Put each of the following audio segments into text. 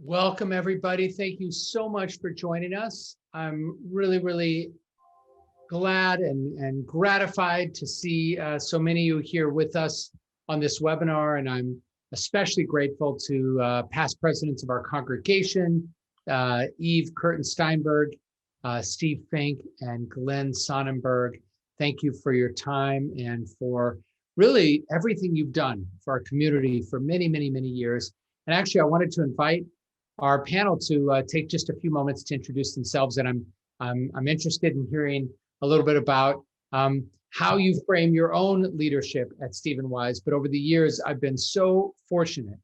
Welcome, everybody. Thank you so much for joining us. I'm really glad and gratified to see so many of you here with us on this webinar, and I'm especially grateful to past presidents of our congregation, Eve Kurtin-Steinberg, Steve Fink, and Glenn Sonnenberg. Thank you for your time and for really everything you've done for our community for many years. And actually, I wanted to invite our panel to take just a few moments to introduce themselves, and I'm interested in hearing a little bit about how you frame your own leadership at Stephen Wise. But over the years, I've been so fortunate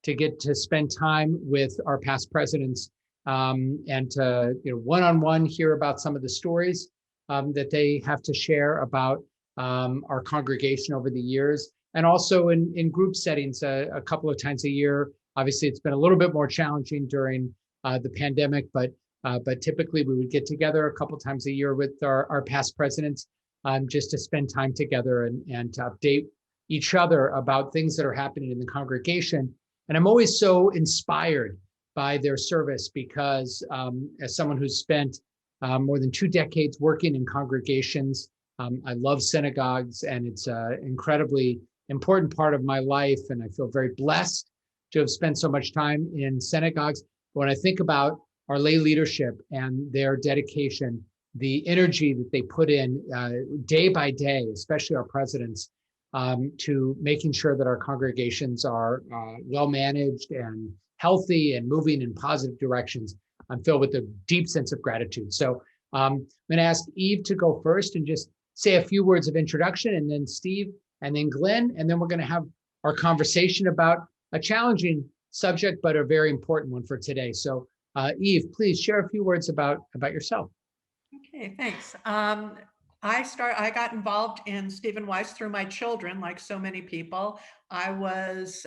to get to spend time with our past presidents and to one-on-one hear about some of the stories that they have to share about our congregation over the years, and also in group settings a couple of times a year. Obviously, it's been a little bit more challenging during the pandemic, but typically we would get together a couple times a year with our past presidents just to spend time together and to update each other about things that are happening in the congregation. And I'm always so inspired by their service because as someone who's spent more than 2 decades working in congregations, I love synagogues, and it's an incredibly important part of my life, and I feel very blessed to have spent so much time in synagogues. But when I think about our lay leadership and their dedication, the energy that they put in day by day, especially our presidents, to making sure that our congregations are well managed and healthy and moving in positive directions, I'm filled with a deep sense of gratitude. So I'm going to ask Eve to go first and just say a few words of introduction, and then Steve, and then Glenn, and then we're going to have our conversation about a challenging subject, but a very important one for today. So Eve, please share a few words about yourself. Okay, thanks. I got involved in Stephen Wise through my children, like so many people. I was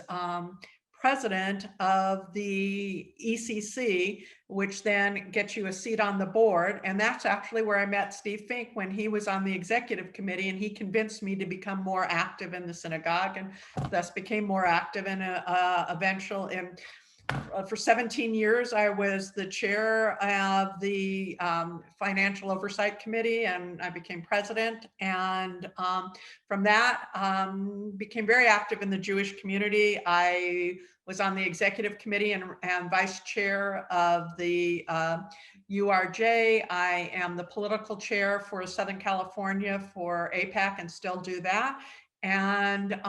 president of the ECC, which then gets you a seat on the board. And that's actually where I met Steve Fink when he was on the executive committee, and he convinced me to become more active in the synagogue, and thus became more active in for 17 years, I was the chair of the Financial Oversight Committee, and I became president. And from that, became very active in the Jewish community. I was on the executive committee and vice chair of the URJ. I am the political chair for Southern California for AIPAC and still do that. And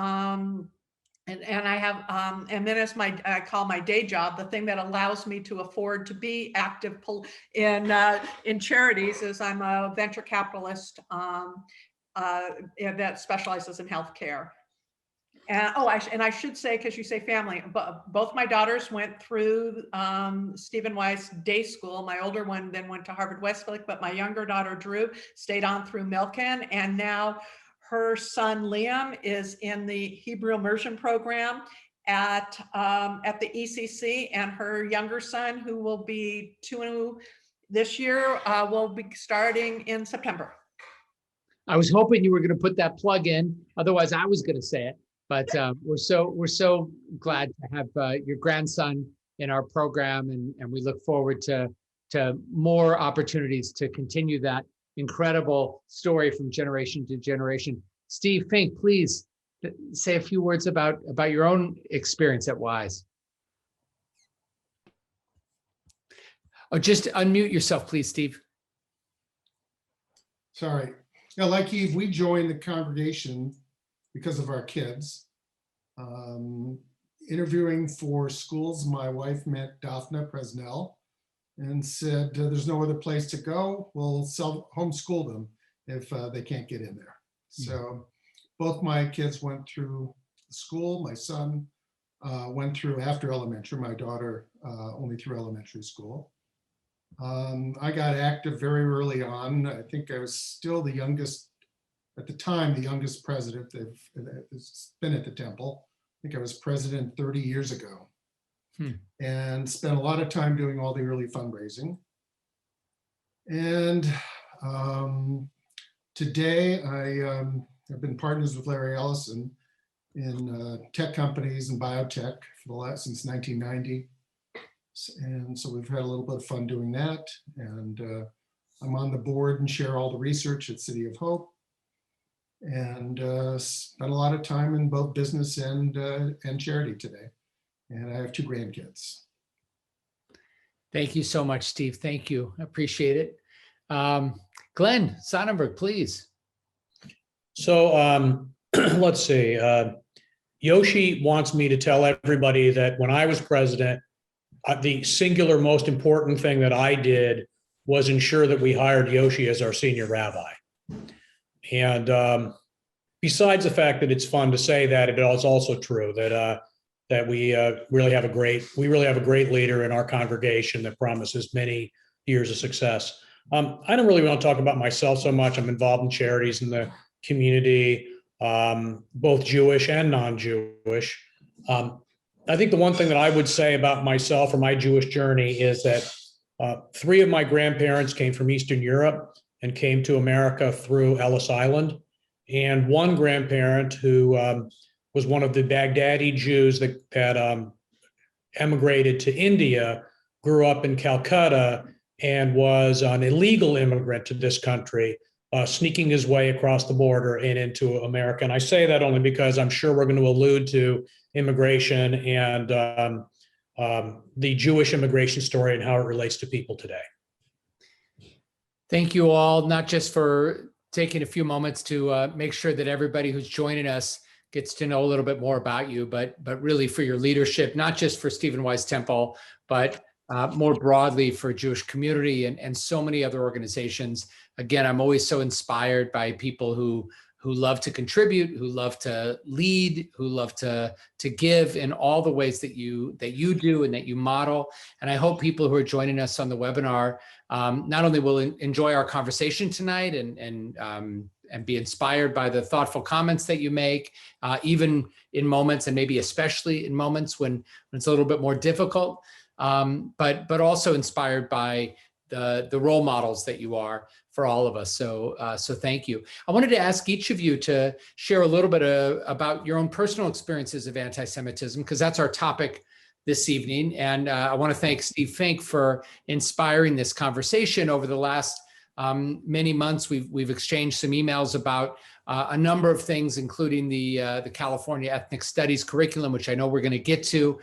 I have, and then as I call my day job, the thing that allows me to afford to be active in charities is I'm a venture capitalist that specializes in healthcare. And I should say, because you say family, but both my daughters went through Stephen Wise Day School. My older one then went to Harvard Westlake, but my younger daughter Drew stayed on through Milken, and now her son Liam is in the Hebrew immersion program at the ECC, and her younger son, who will be 2 this year, will be starting in September. I was hoping you were going to put that plug in, otherwise I was going to say it. But we're so glad to have your grandson in our program, and we look forward to more opportunities to continue that incredible story from generation to generation. Steve Fink, please say a few words about your own experience at Wise. Oh, just unmute yourself, please, Steve. Sorry. Yeah, like Eve, we joined the congregation because of our kids. Interviewing for schools, my wife met Daphne Presnell and said, there's no other place to go. We'll homeschool them if they can't get in there. So both my kids went through school. My son went through after elementary, my daughter only through elementary school. I got active very early on. I think I was still the youngest, at the time, the youngest president that's been at the temple. I think I was president 30 years ago. And spent a lot of time doing all the early fundraising. And today I've been partners with Larry Ellison in tech companies and biotech for since 1990. And so we've had a little bit of fun doing that. And I'm on the board and share all the research at City of Hope. And spent a lot of time in both business and charity today. And I have 2 grandkids. Thank you so much, Steve. Thank you. I appreciate it. Glenn Sonnenberg, please. So let's see. Yoshi wants me to tell everybody that when I was president, the singular most important thing that I did was ensure that we hired Yoshi as our senior rabbi. And besides the fact that it's fun to say that, it is also true that we really have a great leader in our congregation that promises many years of success. I don't really want to talk about myself so much. I'm involved in charities in the community, both Jewish and non-Jewish. I think the one thing that I would say about myself or my Jewish journey is that 3 of my grandparents came from Eastern Europe and came to America through Ellis Island. And one grandparent who was one of the Baghdadi Jews that emigrated to India, grew up in Calcutta, and was an illegal immigrant to this country, sneaking his way across the border and into America. And I say that only because I'm sure we're going to allude to immigration and the Jewish immigration story and how it relates to people today. Thank you all, not just for taking a few moments to make sure that everybody who's joining us gets to know a little bit more about you, but really for your leadership, not just for Stephen Wise Temple, but more broadly for Jewish community and so many other organizations. Again, I'm always so inspired by people who love to contribute, who love to lead, who love to give in all the ways that you do and that you model. And I hope people who are joining us on the webinar not only will enjoy our conversation tonight and be inspired by the thoughtful comments that you make, even in moments and maybe especially in moments when it's a little bit more difficult, but also inspired by the role models that you are for all of us. So thank you. I wanted to ask each of you to share a little bit about your own personal experiences of anti-Semitism, because that's our topic this evening. And I want to thank Steve Fink for inspiring this conversation. Over the last many months, we've exchanged some emails about a number of things, including the California Ethnic Studies curriculum, which I know we're going to get to,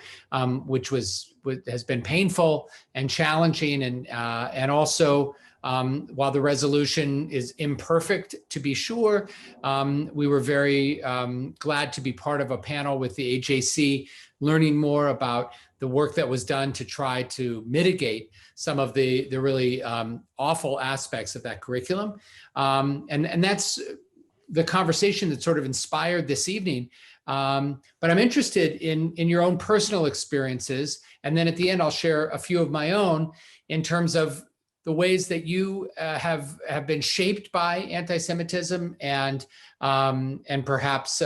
which has been painful and challenging, and also while the resolution is imperfect, to be sure, we were very glad to be part of a panel with the AJC, learning more about the work that was done to try to mitigate some of the really awful aspects of that curriculum. And that's the conversation that sort of inspired this evening. But I'm interested in your own personal experiences. And then at the end, I'll share a few of my own in terms of the ways that you have been shaped by anti-Semitism and perhaps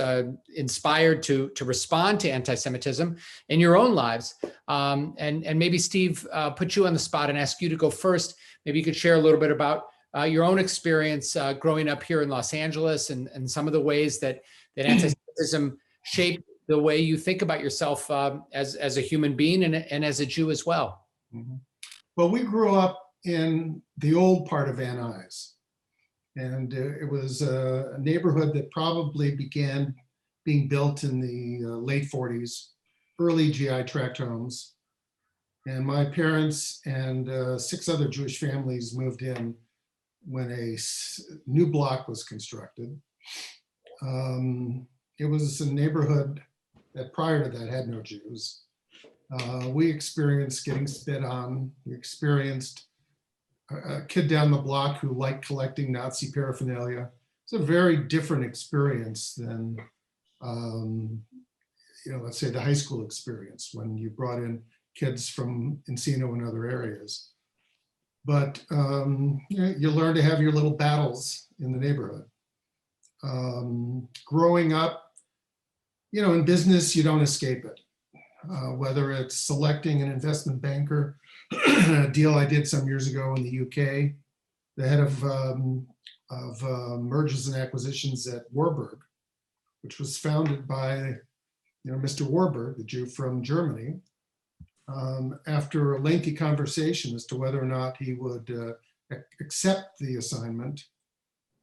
inspired to respond to anti-Semitism in your own lives. And maybe Steve, put you on the spot and ask you to go first. Maybe you could share a little bit about your own experience growing up here in Los Angeles and some of the ways that anti-Semitism shaped the way you think about yourself as a human being and as a Jew as well. Mm-hmm. Well, we grew up in the old part of Van Nuys. And it was a neighborhood that probably began being built in the late 40s, early GI tract homes. And my parents and 6 other Jewish families moved in when a new block was constructed. It was a neighborhood that prior to that had no Jews. We experienced getting spit on. We experienced a kid down the block who liked collecting Nazi paraphernalia. It's a very different experience than, let's say the high school experience when you brought in kids from Encino and other areas. But you learn to have your little battles in the neighborhood. Growing up, in business, you don't escape it. Whether it's selecting an investment banker, a deal I did some years ago in the UK, the head of mergers and acquisitions at Warburg, which was founded by Mr. Warburg, the Jew from Germany, After a lengthy conversation as to whether or not he would accept the assignment,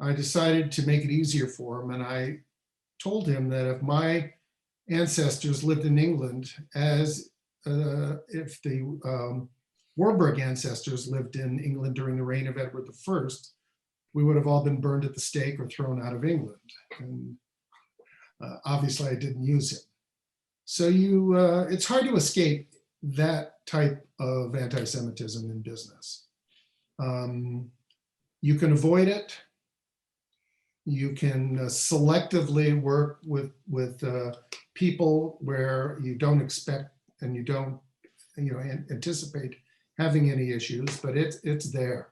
I decided to make it easier for him. And I told him that if my ancestors lived in England, as if the Warburg ancestors lived in England during the reign of Edward I, we would have all been burned at the stake or thrown out of England. And obviously I didn't use him. So it's hard to escape that type of anti-Semitism in business. You can avoid it. You can selectively work with people where you don't expect and you don't anticipate having any issues, but it's there.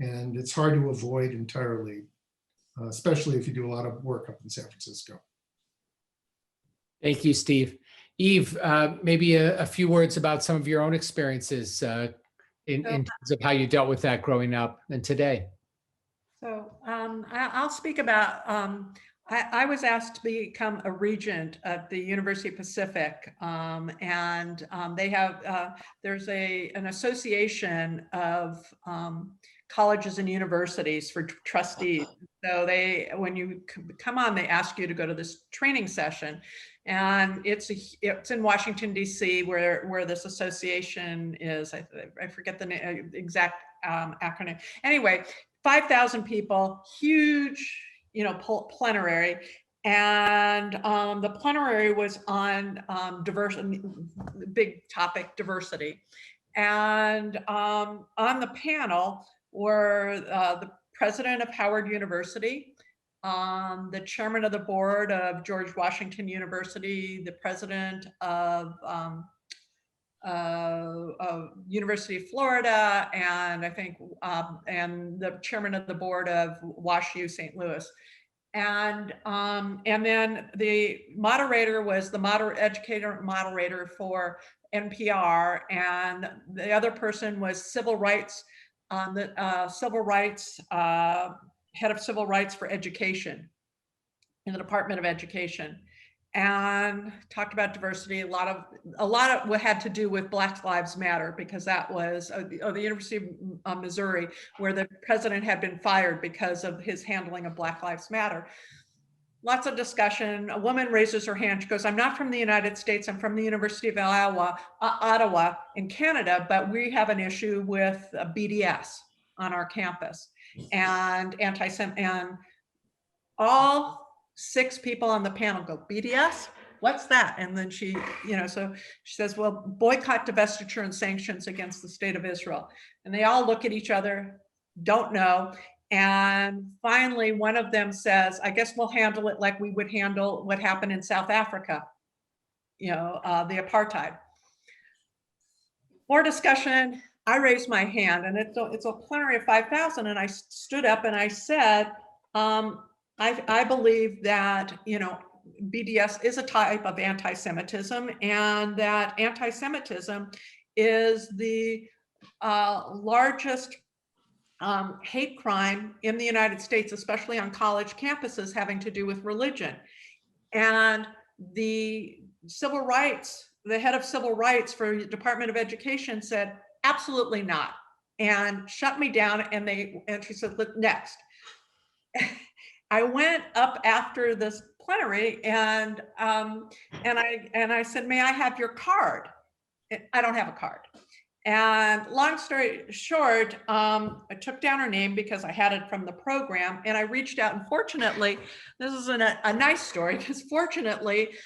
And it's hard to avoid entirely, especially if you do a lot of work up in San Francisco. Thank you, Steve. Eve, maybe a few words about some of your own experiences in terms of how you dealt with that growing up and today. So I'll speak about, I was asked to become a regent at the University of Pacific, and they have, there's an association of colleges and universities for trustees. So when you come on, they ask you to go to this training session, and it's in Washington, D.C., where this association is. I forget the exact acronym. Anyway, 5,000 people, huge, plenary. And the plenary was on diversity, big topic, diversity. And on the panel were the president of Howard University, the chairman of the board of George Washington University, the president of University of Florida, and I think, and the chairman of the board of WashU St. Louis. And then the moderator was the educator moderator for NPR, and the other person was civil rights, head of civil rights for education in the Department of Education, and talked about diversity. A lot of what had to do with Black Lives Matter, because that was the University of Missouri, where the president had been fired because of his handling of Black Lives Matter. Lots of discussion. A woman raises her hand. She goes, "I'm not from the United States. I'm from the University of Ottawa in Canada, but we have an issue with BDS on our campus and and all 6 people on the panel go, BDS? What's that?" And then she, so she says, "Well, boycott, divestiture, and sanctions against the state of Israel." And they all look at each other, don't know. And finally, one of them says, "I guess we'll handle it like we would handle what happened in South Africa, the apartheid." More discussion. I raised my hand, and it's a plenary of 5,000. And I stood up and I said, I believe that, BDS is a type of anti-Semitism, and that anti-Semitism is the largest hate crime in the United States, especially on college campuses, having to do with religion. And the head of civil rights for the Department of Education said, "Absolutely not," and shut me down. And she said, "Next." I went up after this plenary and I said, "May I have your card?" "I don't have a card." And long story short, I took down her name because I had it from the program, and I reached out. And fortunately, this is a nice story, because fortunately,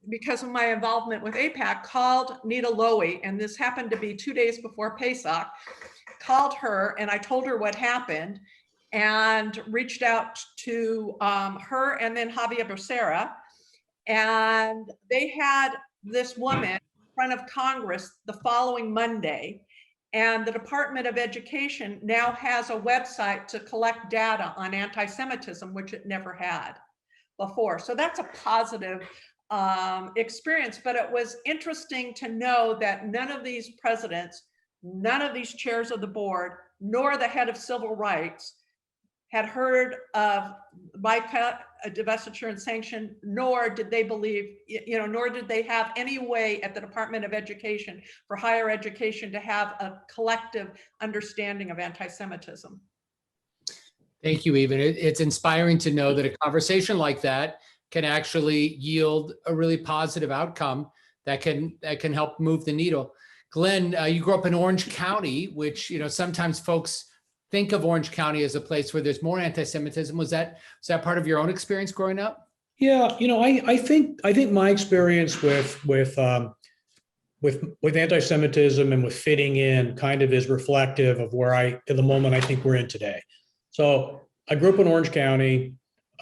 because of my involvement with AIPAC, called Nita Lowy, and this happened to be 2 days before Pesach, called her, and I told her what happened, and reached out to her and then Javier Becerra. And they had this woman in front of Congress the following Monday. And the Department of Education now has a website to collect data on anti-Semitism, which it never had before. So that's a positive experience. But it was interesting to know that none of these presidents, none of these chairs of the board, nor the head of civil rights had heard of boycott, divestiture, and sanction, nor did they believe, nor did they have any way at the Department of Education for higher education to have a collective understanding of anti-Semitism. Thank you, Eve. It's inspiring to know that a conversation like that can actually yield a really positive outcome that can help move the needle. Glenn, you grew up in Orange County, which, sometimes folks think of Orange County as a place where there's more anti-Semitism. Was that part of your own experience growing up? Yeah, I think my experience with anti-Semitism and with fitting in kind of is reflective of where at the moment I think we're in today. So I grew up in Orange County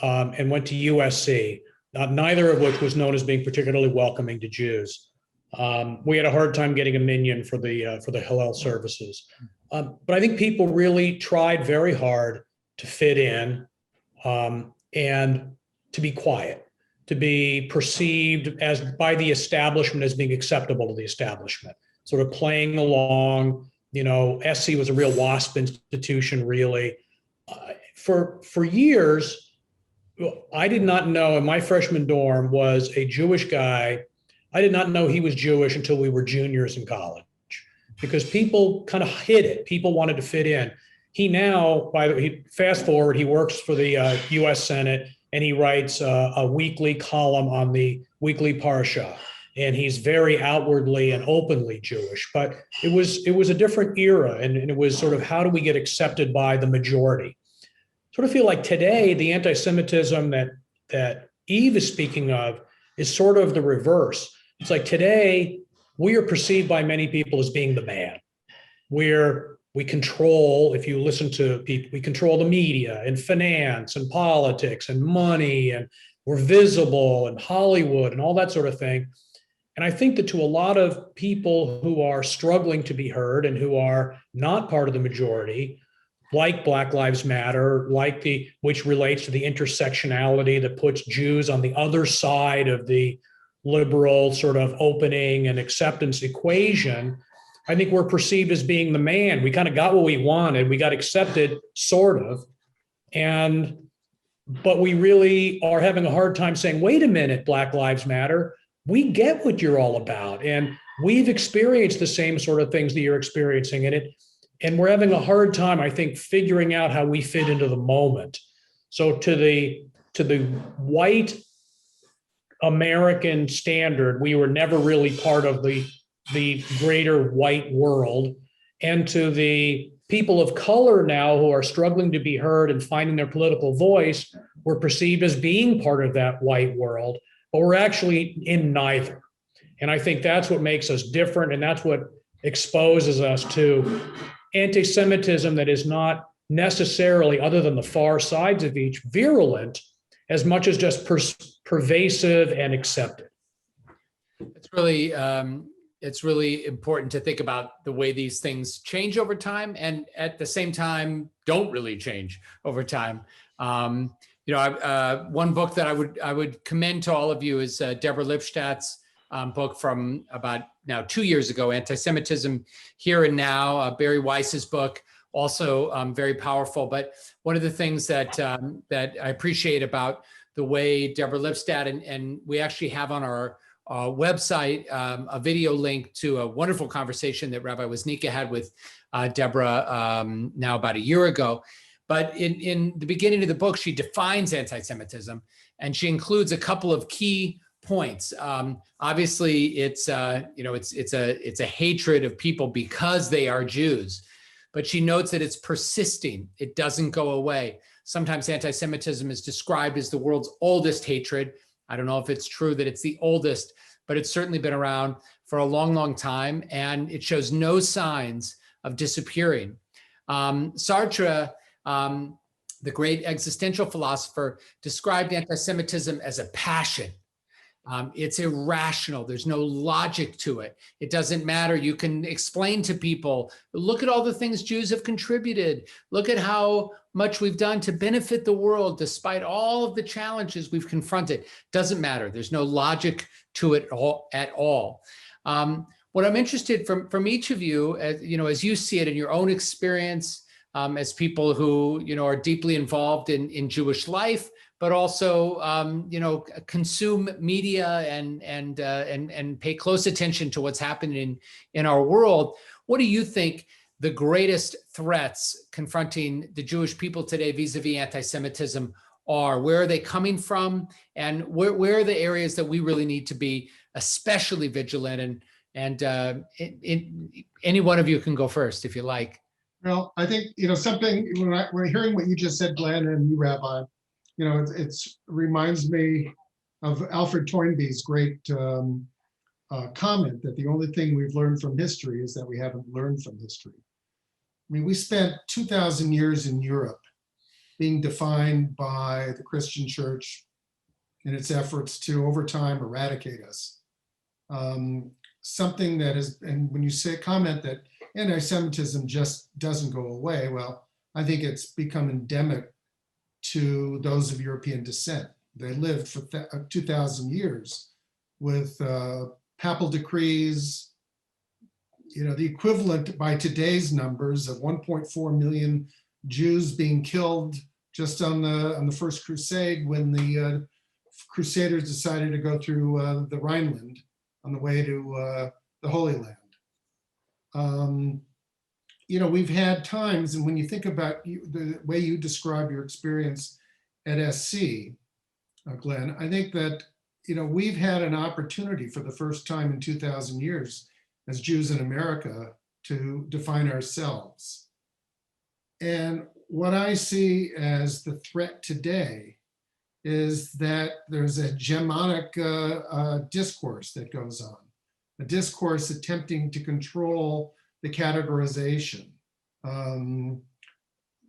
and went to USC, neither of which was known as being particularly welcoming to Jews. We had a hard time getting a minyan for the Hillel services. But I think people really tried very hard to fit in and to be quiet, to be perceived as by the establishment as being acceptable to the establishment, sort of playing along. SC was a real WASP institution, really. For years, I did not know, in my freshman dorm was a Jewish guy. I did not know he was Jewish until we were juniors in college, because people kind of hid it. People wanted to fit in. He now, fast forward, he works for the U.S. Senate, and he writes a weekly column on the weekly Parsha. And he's very outwardly and openly Jewish. But it was a different era, and it was sort of, how do we get accepted by the majority? Sort of feel like today, the anti-Semitism that Eve is speaking of is sort of the reverse. It's like today, we are perceived by many people as being the man. We control, if you listen to people, we control the media and finance and politics and money, and we're visible and Hollywood and all that sort of thing. And I think that to a lot of people who are struggling to be heard and who are not part of the majority, like Black Lives Matter, which relates to the intersectionality that puts Jews on the other side of the liberal sort of opening and acceptance equation, I think we're perceived as being the man. We kind of got what we wanted. We got accepted, sort of. But we really are having a hard time saying, wait a minute, Black Lives Matter. We get what you're all about. And we've experienced the same sort of things that you're experiencing in it. And we're having a hard time, I think, figuring out how we fit into the moment. So to the white American standard, we were never really part of the greater white world. And to the people of color now who are struggling to be heard and finding their political voice, we're perceived as being part of that white world, but we're actually in neither. And I think that's what makes us different, and that's what exposes us to anti-Semitism that is not necessarily, other than the far sides of each, virulent as much as just pervasive and accepted. It's really important to think about the way these things change over time, and at the same time don't really change over time. One book that I would commend to all of you is Deborah Lipstadt's book from about now 2 years ago, Antisemitism Here and Now. Barry Weiss's book, also very powerful. But one of the things that I appreciate about the way Deborah Lipstadt, and we actually have on our website a video link to a wonderful conversation that Rabbi Woznicka had with Deborah now about a year ago. But in the beginning of the book, she defines anti-Semitism, and she includes a couple of key points. Obviously, it's a hatred of people because they are Jews, but she notes that it's persisting. It doesn't go away. Sometimes anti-Semitism is described as the world's oldest hatred. I don't know if it's true that it's the oldest, but it's certainly been around for a long, long time, and it shows no signs of disappearing. Sartre, the great existential philosopher, described anti-Semitism as a passion. It's irrational. There's no logic to it. It doesn't matter. You can explain to people, look at all the things Jews have contributed. Look at how much we've done to benefit the world, despite all of the challenges we've confronted. Doesn't matter. There's no logic to it at all. What I'm interested from each of you, as you see it in your own experience, as people who, are deeply involved in Jewish life, but also, consume media and pay close attention to what's happening in our world. What do you think the greatest threats confronting the Jewish people today vis-a-vis anti-Semitism are? Where are they coming from? And where are the areas that we really need to be especially vigilant? And any one of you can go first if you like. Well, I think, something, when hearing what you just said, Glenn, and you, Rabbi, it reminds me of Alfred Toynbee's great comment that the only thing we've learned from history is that we haven't learned from history. I mean, we spent 2,000 years in Europe being defined by the Christian church in its efforts to, over time, eradicate us. Something that is, and when you comment that anti-Semitism just doesn't go away, well, I think it's become endemic to those of European descent. They lived for 2,000 years with papal decrees, the equivalent by today's numbers of 1.4 million Jews being killed just on the First Crusade, when the Crusaders decided to go through the Rhineland on the way to the Holy Land. We've had times, and when you think about the way you describe your experience at SC, Glenn, I think that, we've had an opportunity for the first time in 2,000 years as Jews in America to define ourselves. And what I see as the threat today is that there's a hegemonic discourse that goes on, a discourse attempting to control the categorization.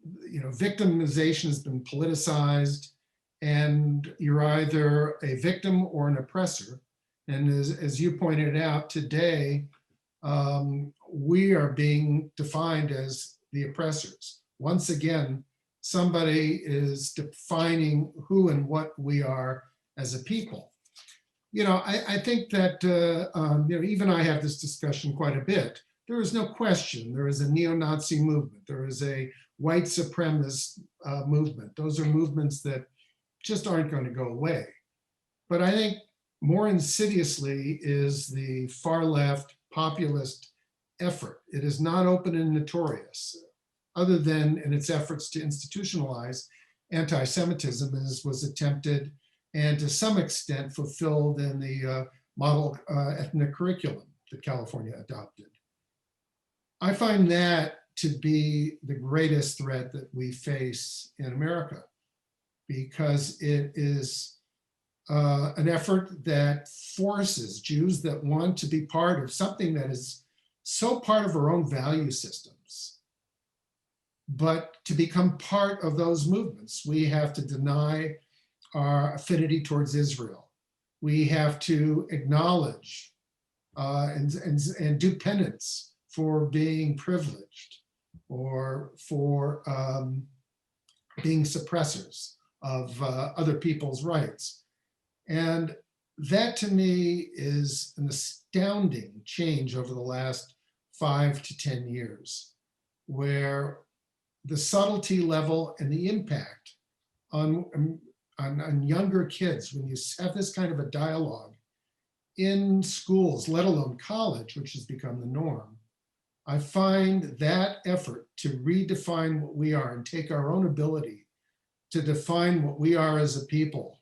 Victimization has been politicized, and you're either a victim or an oppressor. And as you pointed out today, we are being defined as the oppressors. Once again, somebody is defining who and what we are as a people. I think that, even I have this discussion quite a bit. There is no question there is a neo-Nazi movement. There is a white supremacist movement. Those are movements that just aren't going to go away. But I think more insidiously is the far left populist effort. It is not open and notorious, other than in its efforts to institutionalize anti-Semitism, as was attempted and to some extent fulfilled in the model ethnic curriculum that California adopted. I find that to be the greatest threat that we face in America, because it is an effort that forces Jews that want to be part of something that is so part of our own value systems, but to become part of those movements, we have to deny our affinity towards Israel. We have to acknowledge and do penance for being privileged or for being suppressors of other people's rights. And that to me is an astounding change over the last 5 to 10 years, where the subtlety level and the impact on younger kids, when you have this kind of a dialogue in schools, let alone college, which has become the norm, I find that effort to redefine what we are and take our own ability to define what we are as a people,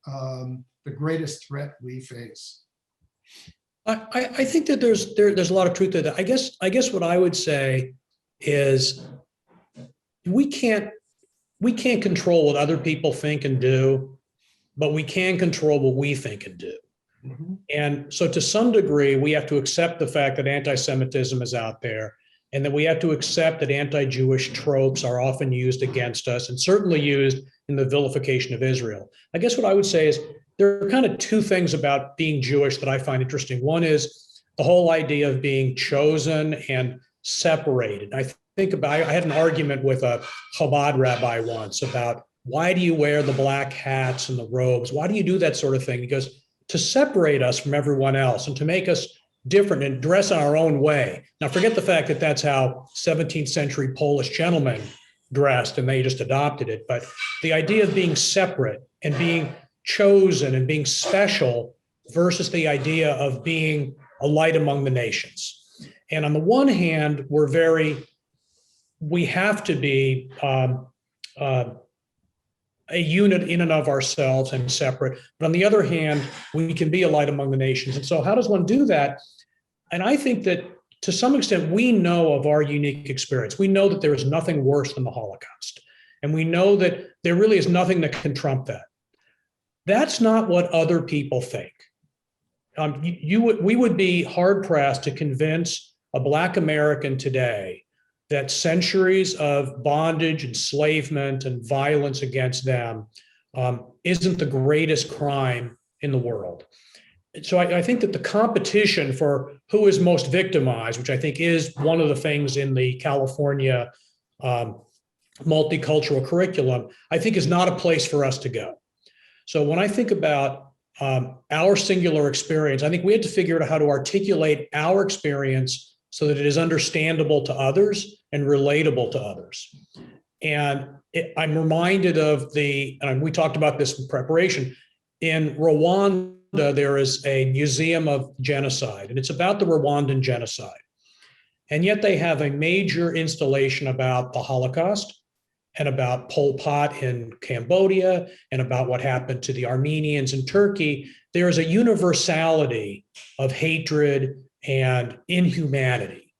the greatest threat we face. I think that there's a lot of truth to that. I guess what I would say is we can't control what other people think and do, but we can control what we think and do. Mm-hmm. And so to some degree, we have to accept the fact that anti-Semitism is out there, and that we have to accept that anti-Jewish tropes are often used against us, and certainly used in the vilification of Israel. I guess what I would say is there are kind of two things about being Jewish that I find interesting. One is the whole idea of being chosen and separated. I had an argument with a Chabad rabbi once about, why do you wear the black hats and the robes? Why do you do that sort of thing? He goes, to separate us from everyone else and to make us different and dress in our own way. Now, forget the fact that that's how 17th century Polish gentlemen dressed and they just adopted it. But the idea of being separate and being chosen and being special versus the idea of being a light among the nations. And on the one hand, we have to be a unit in and of ourselves and separate. But on the other hand, we can be a light among the nations. And so how does one do that? And I think that to some extent, we know of our unique experience. We know that there is nothing worse than the Holocaust. And we know that there really is nothing that can trump that. That's not what other people think. We would be hard pressed to convince a Black American today that centuries of bondage, enslavement, and violence against them isn't the greatest crime in the world. So I think that the competition for who is most victimized, which I think is one of the things in the California multicultural curriculum, I think is not a place for us to go. So when I think about our singular experience, I think we had to figure out how to articulate our experience so that it is understandable to others and relatable to others. And I'm reminded of and we talked about this in preparation, in Rwanda, there is a museum of genocide, and it's about the Rwandan genocide. And yet they have a major installation about the Holocaust and about Pol Pot in Cambodia and about what happened to the Armenians in Turkey. There is a universality of hatred and inhumanity.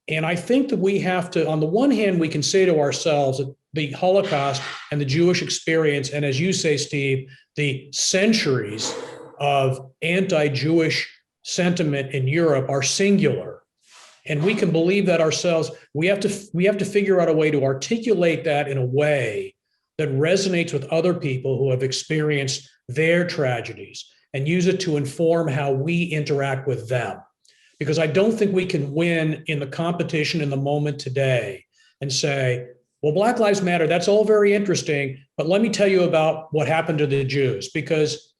And I think that we have to, on the one hand, we can say to ourselves that the Holocaust and the Jewish experience, and as you say, Steve, the centuries of anti-Jewish sentiment in Europe are singular. And we can believe that ourselves. We have to figure out a way to articulate that in a way that resonates with other people who have experienced their tragedies and use it to inform how we interact with them. Because I don't think we can win in the competition in the moment today and say, well, Black Lives Matter, that's all very interesting, but let me tell you about what happened to the Jews, because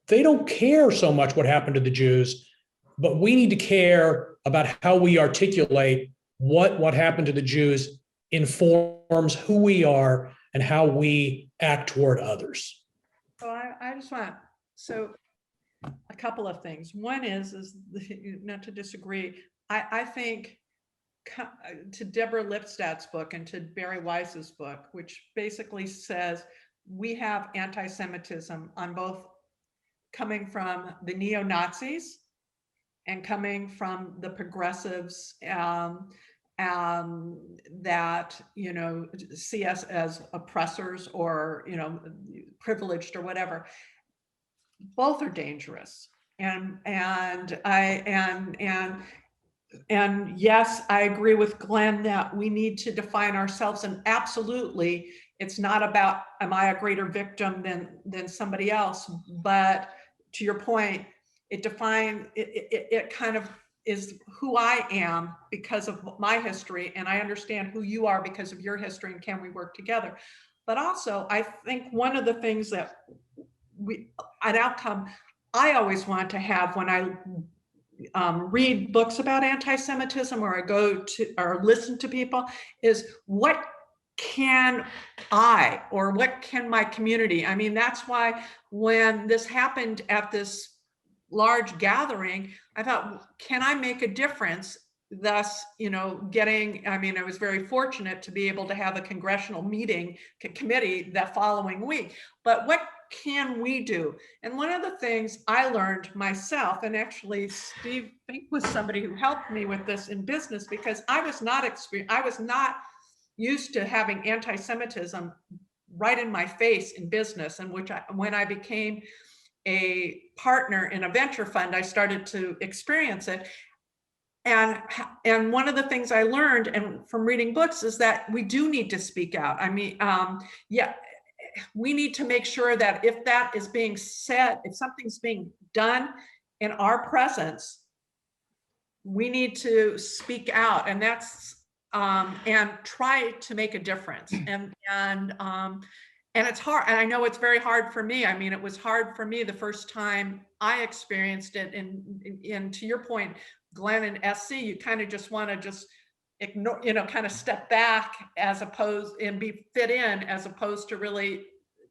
they don't care so much what happened to the Jews, but we need to care about how we articulate what happened to the Jews informs who we are and how we act toward others. So I just want, a couple of things. One is not to disagree. I think to Deborah Lipstadt's book and to Barry Weiss's book, which basically says we have anti-Semitism on both coming from the neo-Nazis and coming from the progressives that, see us as oppressors or, privileged or whatever. Both are dangerous. And yes, I agree with Glenn that we need to define ourselves, and absolutely, it's not about, am I a greater victim than somebody else? But to your point, it kind of is who I am because of my history, and I understand who you are because of your history, and can we work together? But also, I think one of the things that an outcome I always want to have when I read books about anti-Semitism, or I go to or listen to people, is what can I, or what can my community? I mean, that's why when this happened at this large gathering, I thought, can I make a difference? Thus, getting, I was very fortunate to be able to have a congressional committee that following week. But what can we do? And one of the things I learned myself, and actually Steve Fink was somebody who helped me with this in business, because I was not used to having anti-Semitism right in my face in business, and when I became a partner in a venture fund, I started to experience it. And one of the things I learned and from reading books is that we do need to speak out. We need to make sure that if that is being said, if something's being done in our presence, we need to speak out, and that's and try to make a difference. And it's hard, and I know it's very hard for me. I mean, it was hard for me the first time I experienced it. And to your point, Glenn and SC, you kind of just want to just ignore, kind of step back as opposed and be fit in as opposed to really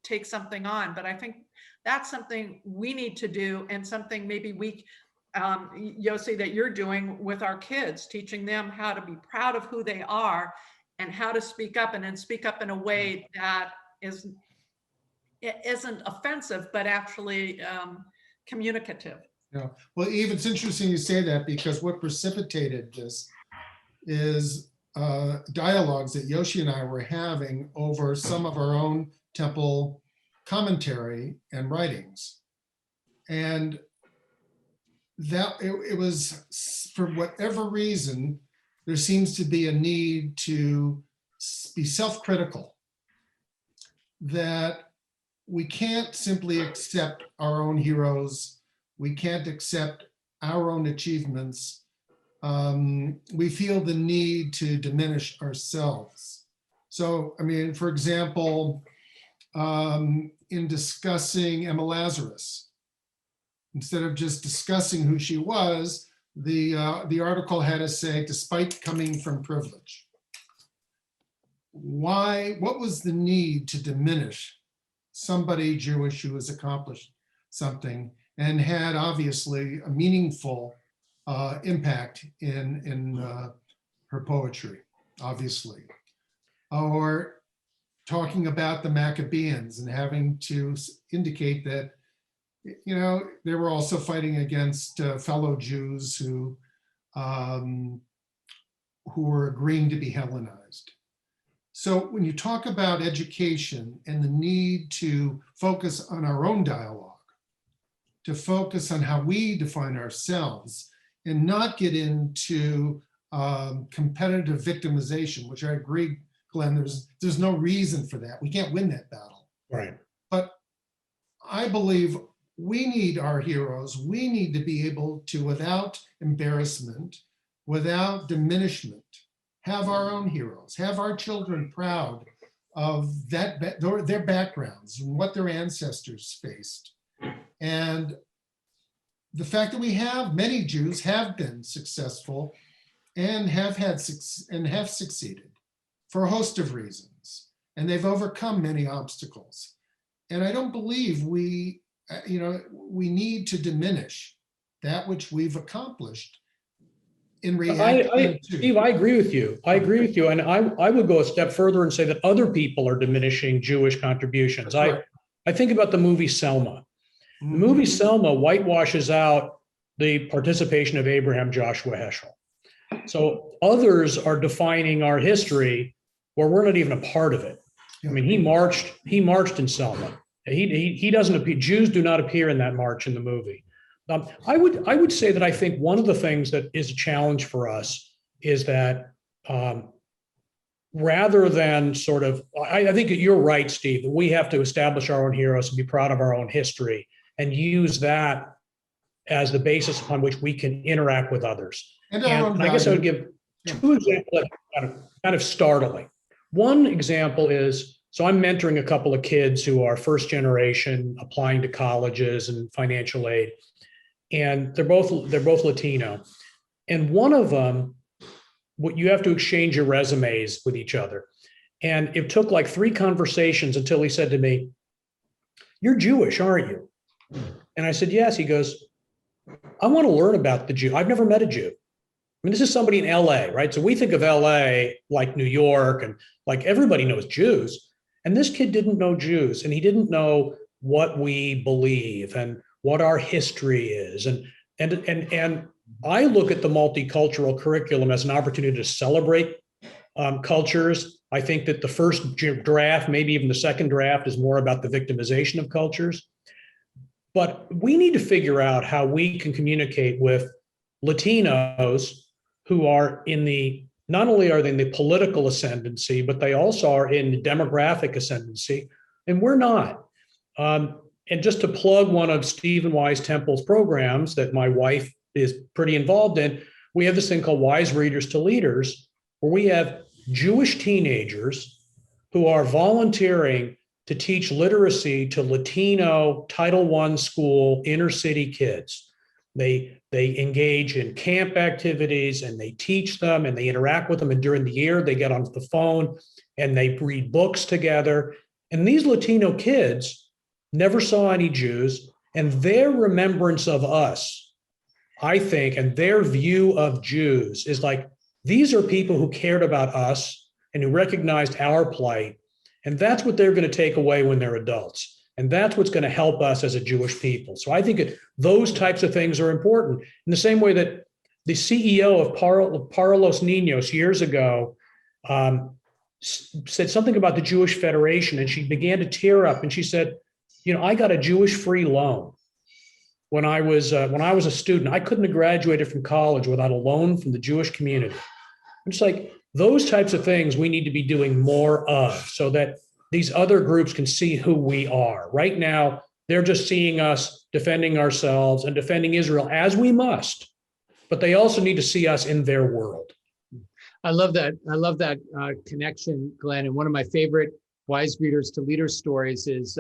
take something on. But I think that's something we need to do, and something maybe we, Yossi, that you're doing with our kids, teaching them how to be proud of who they are and how to speak up, and then speak up in a way that isn't offensive, but actually communicative. Yeah. Well, Eve, it's interesting you say that, because what precipitated this is dialogues that Yoshi and I were having over some of our own temple commentary and writings. And that it was, for whatever reason, there seems to be a need to be self-critical, that we can't simply accept our own heroes. We can't accept our own achievements. We feel the need to diminish ourselves. So, I mean, for example, in discussing Emma Lazarus, instead of just discussing who she was, the article had to say, despite coming from privilege. Why? What was the need to diminish somebody Jewish who has accomplished something and had obviously a meaningful impact in her poetry, obviously? Or talking about the Maccabeans and having to indicate that, they were also fighting against fellow Jews who were agreeing to be Hellenized. So when you talk about education and the need to focus on our own dialogue, to focus on how we define ourselves and not get into competitive victimization, which I agree, Glenn, there's no reason for that. We can't win that battle. Right. But I believe we need our heroes. We need to be able to, without embarrassment, without diminishment, have our own heroes, have our children proud of their backgrounds and what their ancestors faced. And the fact that we have many Jews have been successful and have succeeded for a host of reasons, and they've overcome many obstacles. And I don't believe we need to diminish that which we've accomplished in reality. Steve, I agree with you. And I would go a step further and say that other people are diminishing Jewish contributions. I think about the movie Selma. The movie Selma whitewashes out the participation of Abraham Joshua Heschel. So others are defining our history where we're not even a part of it. I mean, he marched in Selma. He doesn't appear, Jews do not appear in that march in the movie. I would say that I think one of the things that is a challenge for us is that rather than sort of, I think you're right, Steve, that we have to establish our own heroes and be proud of our own history and use that as the basis upon which we can interact with others. And I guess I would give two examples that kind of startling. One example is, so I'm mentoring a couple of kids who are first generation applying to colleges and financial aid. And they're both Latino. And one of them, you have to exchange your resumes with each other. And it took like 3 conversations until he said to me, "You're Jewish, aren't you?" And I said, "Yes." He goes, "I want to learn about the Jew. I've never met a Jew." I mean, this is somebody in LA, right? So we think of LA like New York and like everybody knows Jews. And this kid didn't know Jews, and he didn't know what we believe and what our history is. And I look at the multicultural curriculum as an opportunity to celebrate cultures. I think that the first draft, maybe even the second draft, is more about the victimization of cultures. But we need to figure out how we can communicate with Latinos who are not only are they in the political ascendancy, but they also are in the demographic ascendancy, and we're not. And just to plug one of Stephen Wise Temple's programs that my wife is pretty involved in, we have this thing called Wise Readers to Leaders, where we have Jewish teenagers who are volunteering to teach literacy to Latino Title I school inner city kids. They engage in camp activities and they teach them and they interact with them. And during the year, they get on the phone and they read books together. And these Latino kids never saw any Jews, and their remembrance of us, I think, and their view of Jews is like, these are people who cared about us and who recognized our plight. And that's what they're going to take away when they're adults. And that's what's going to help us as a Jewish people. So I think those types of things are important. In the same way that the CEO of Para Los Niños years ago said something about the Jewish Federation, and she began to tear up. And she said, I got a Jewish free loan when I was a student. I couldn't have graduated from college without a loan from the Jewish community. It's like those types of things we need to be doing more of, so that these other groups can see who we are. Right now, they're just seeing us defending ourselves and defending Israel, as we must, but they also need to see us in their world. I love that. I love that connection, Glenn. And one of my favorite Wise Readers to Leaders stories is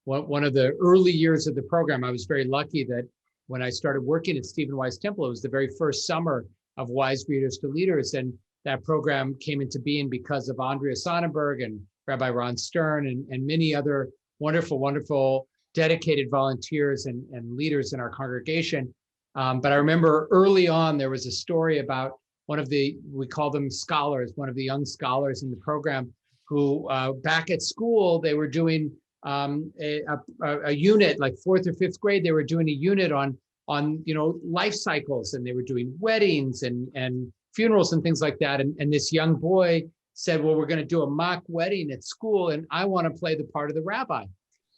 one of the early years of the program. I was very lucky that when I started working at Stephen Wise Temple, it was the very first summer of Wise Readers to Leaders. And that program came into being because of Andrea Sonnenberg and Rabbi Ron Stern and many other wonderful, wonderful dedicated volunteers and leaders in our congregation. But I remember early on, there was a story about one of the, we call them scholars, one of the young scholars in the program who back at school, they were doing a unit, like 4th or 5th grade, they were doing a unit on life cycles, and they were doing weddings and funerals and things like that. And this young boy said, well, we're going to do a mock wedding at school, and I want to play the part of the rabbi.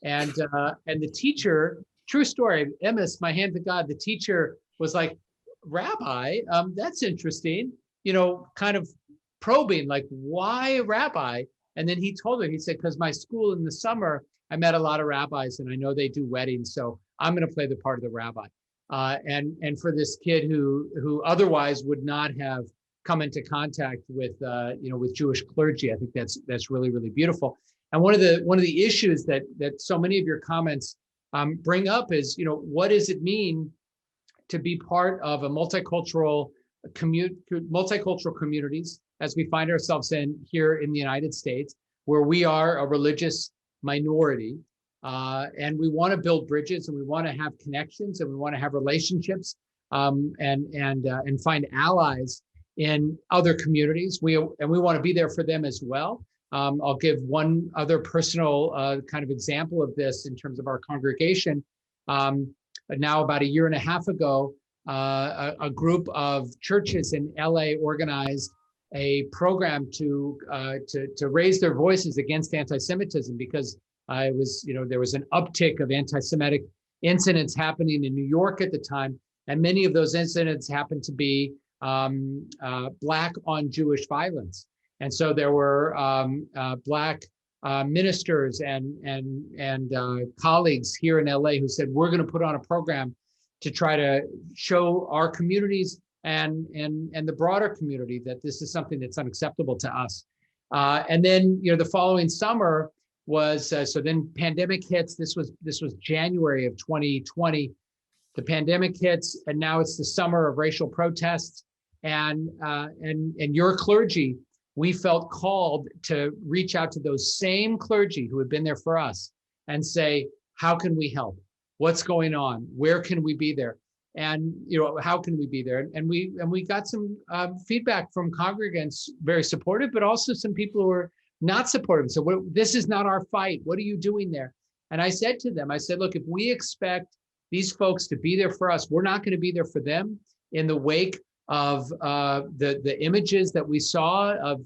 And the teacher, true story, Emmis, my hand to God, the teacher was like, rabbi, that's interesting, kind of probing, like, why a rabbi? And then he told her, he said, because my school in the summer, I met a lot of rabbis and I know they do weddings, so I'm going to play the part of the rabbi. And for this kid who otherwise would not have come into contact with with Jewish clergy, I think that's really, really beautiful. And one of the issues that so many of your comments bring up is, what does it mean to be part of a multicultural communities, as we find ourselves in here in the United States, where we are a religious minority, and we want to build bridges, and we want to have connections, and we want to have relationships, and find allies in other communities. We want to be there for them as well. I'll give one other personal kind of example of this in terms of our congregation. Now, about a year and a half ago, a group of churches in LA organized a program to raise their voices against anti-Semitism, because there was an uptick of anti-Semitic incidents happening in New York at the time, and many of those incidents happened to be Black on Jewish violence. And so there were Black ministers and colleagues here in LA who said, we're going to put on a program to try to show our communities and the broader community that this is something that's unacceptable to us. And then, the following summer was, so then pandemic hits. This was January of 2020. The pandemic hits, and now it's the summer of racial protests. And your clergy, we felt called to reach out to those same clergy who had been there for us and say, how can we help? What's going on? Where can we be there? And how can we be there? And we got some feedback from congregants, very supportive, but also some people who were not supportive. So this is not our fight. What are you doing there? And I said to them, look, if we expect these folks to be there for us, we're not going to be there for them in the wake of the images that we saw of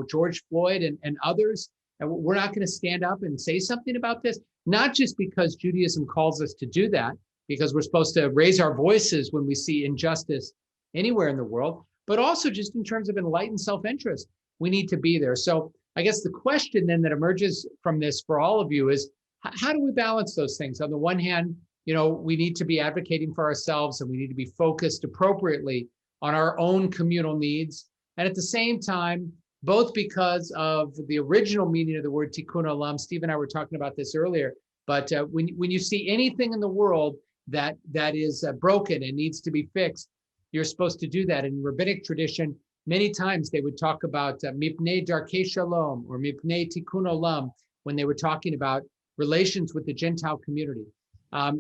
George Floyd and others. And we're not going to stand up and say something about this, not just because Judaism calls us to do that, because we're supposed to raise our voices when we see injustice anywhere in the world, but also just in terms of enlightened self-interest. We need to be there. So I guess the question then that emerges from this for all of you is, how do we balance those things? On the one hand, we need to be advocating for ourselves, and we need to be focused appropriately on our own communal needs. And at the same time, both because of the original meaning of the word tikkun olam. Steve and I were talking about this earlier, but when you see anything in the world that is broken and needs to be fixed, you're supposed to do that. In rabbinic tradition, many times they would talk about mipnei darkei shalom or mipnei tikkun olam when they were talking about relations with the Gentile community.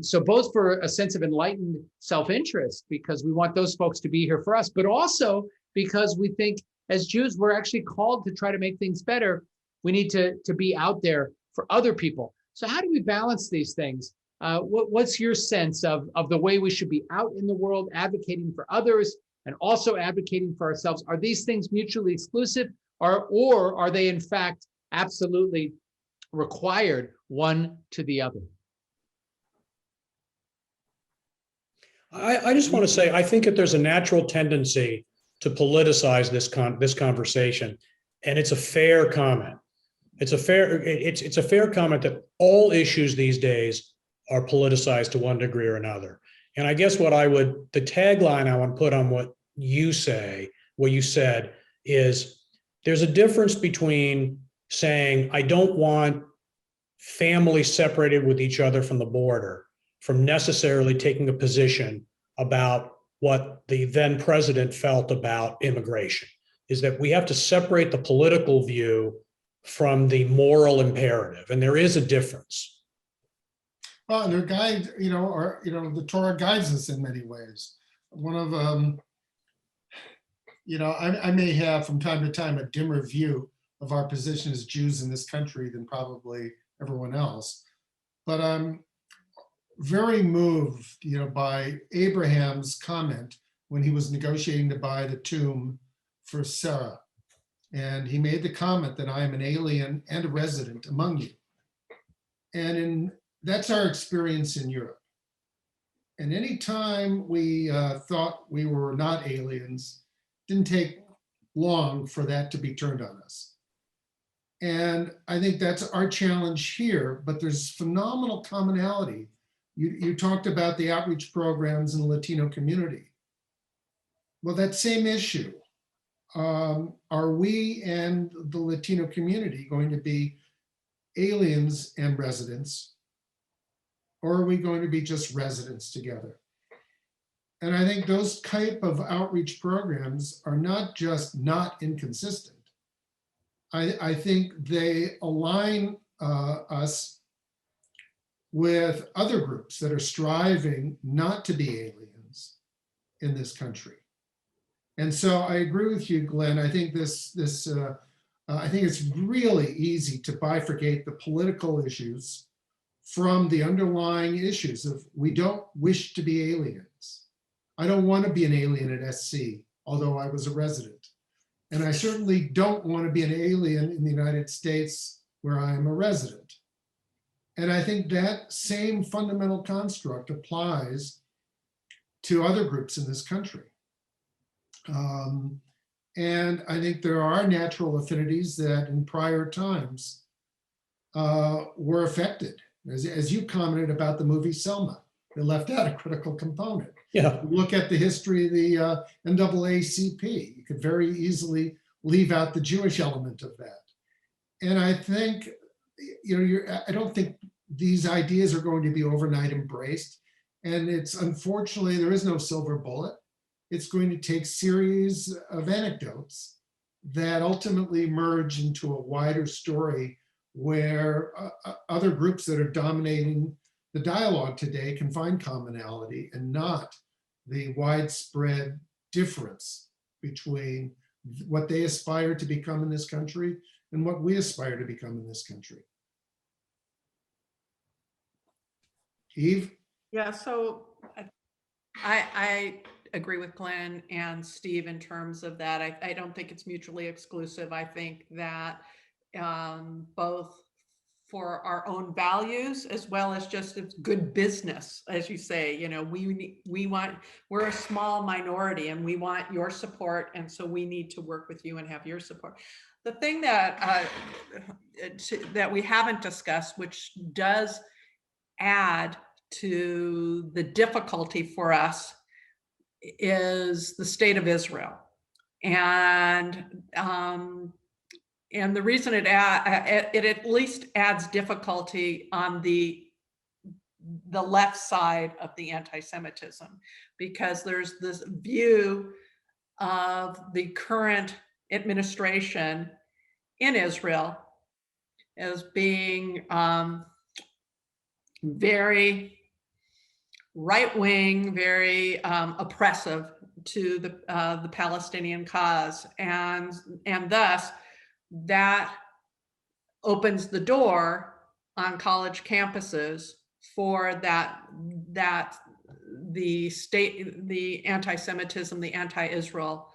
So both for a sense of enlightened self-interest, because we want those folks to be here for us, but also because we think as Jews, we're actually called to try to make things better. We need to be out there for other people. So how do we balance these things? What's your sense of the way we should be out in the world advocating for others and also advocating for ourselves? Are these things mutually exclusive, or are they in fact absolutely required one to the other? I just want to say, I think that there's a natural tendency to politicize this conversation, and it's a fair comment. It's a fair comment that all issues these days are politicized to one degree or another. And I guess the tagline I want to put on what you said is, there's a difference between saying, I don't want families separated with each other from the border, from necessarily taking a position about what the then president felt about immigration, is that we have to separate the political view from the moral imperative. And there is a difference. Well, and their guide, the Torah guides us in many ways. One of, I may have from time to time a dimmer view of our position as Jews in this country than probably everyone else. But I'm very moved, by Abraham's comment when he was negotiating to buy the tomb for Sarah. And he made the comment that I am an alien and a resident among you. And that's our experience in Europe. And anytime we thought we were not aliens, didn't take long for that to be turned on us. And I think that's our challenge here, but there's phenomenal commonality. You talked about the outreach programs in the Latino community. Well, that same issue, are we and the Latino community going to be aliens and residents, or are we going to be just residents together? And I think those type of outreach programs are not just not inconsistent. I think they align us with other groups that are striving not to be aliens in this country. And so I agree with you, Glenn. I think I think it's really easy to bifurcate the political issues from the underlying issues of, we don't wish to be aliens. I don't want to be an alien at SC, although I was a resident. And I certainly don't want to be an alien in the United States where I am a resident. And I think that same fundamental construct applies to other groups in this country. And I think there are natural affinities that in prior times were affected. As you commented about the movie Selma, they left out a critical component. Yeah. Look at the history of the NAACP. You could very easily leave out the Jewish element of that. And I think, I don't think these ideas are going to be overnight embraced. And it's, unfortunately, there is no silver bullet. It's going to take series of anecdotes that ultimately merge into a wider story where other groups that are dominating the dialogue today can find commonality and not the widespread difference between what they aspire to become in this country and what we aspire to become in this country. Eve? Yeah, so I agree with Glenn and Steve in terms of that. I don't think it's mutually exclusive. I think that both for our own values as well as just it's good business, as you say, we're a small minority and we want your support, and so we need to work with you and have your support. The thing that that we haven't discussed, which does add to the difficulty for us, is the state of Israel. And and the reason it at least adds difficulty on the left side of the anti-Semitism, because there's this view of the current administration in Israel as being very right-wing, very oppressive to the Palestinian cause, and thus that opens the door on college campuses for the anti-Semitism, the anti-Israel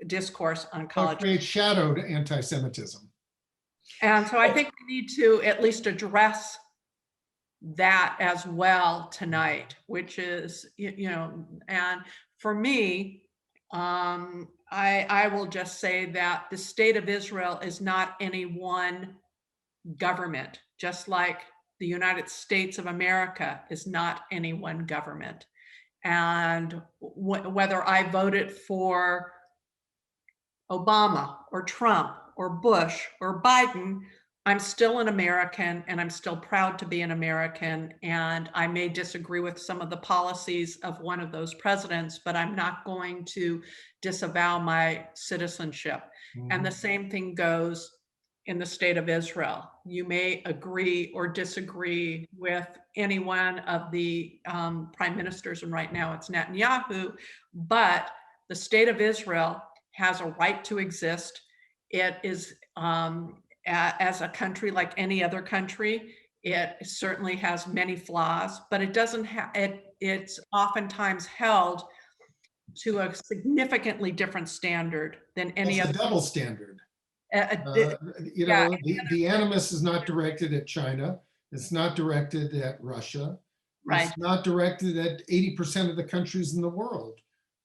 discourse on college. Create shadowed anti-Semitism. And so I think we need to at least address that as well tonight, which is, and for me, I will just say that the state of Israel is not any one government, just like the United States of America is not any one government. And whether I voted for Obama or Trump or Bush or Biden, I'm still an American, and I'm still proud to be an American. And I may disagree with some of the policies of one of those presidents, but I'm not going to disavow my citizenship. Mm-hmm. And the same thing goes in the state of Israel. You may agree or disagree with any one of the prime ministers, and right now it's Netanyahu, but the state of Israel has a right to exist. It is, as a country like any other country, it certainly has many flaws, but it doesn't have, it's oftentimes held to a significantly different standard than any other. It's a double standard. The animus is not directed at China. It's not directed at Russia. Right. It's not directed at 80% of the countries in the world.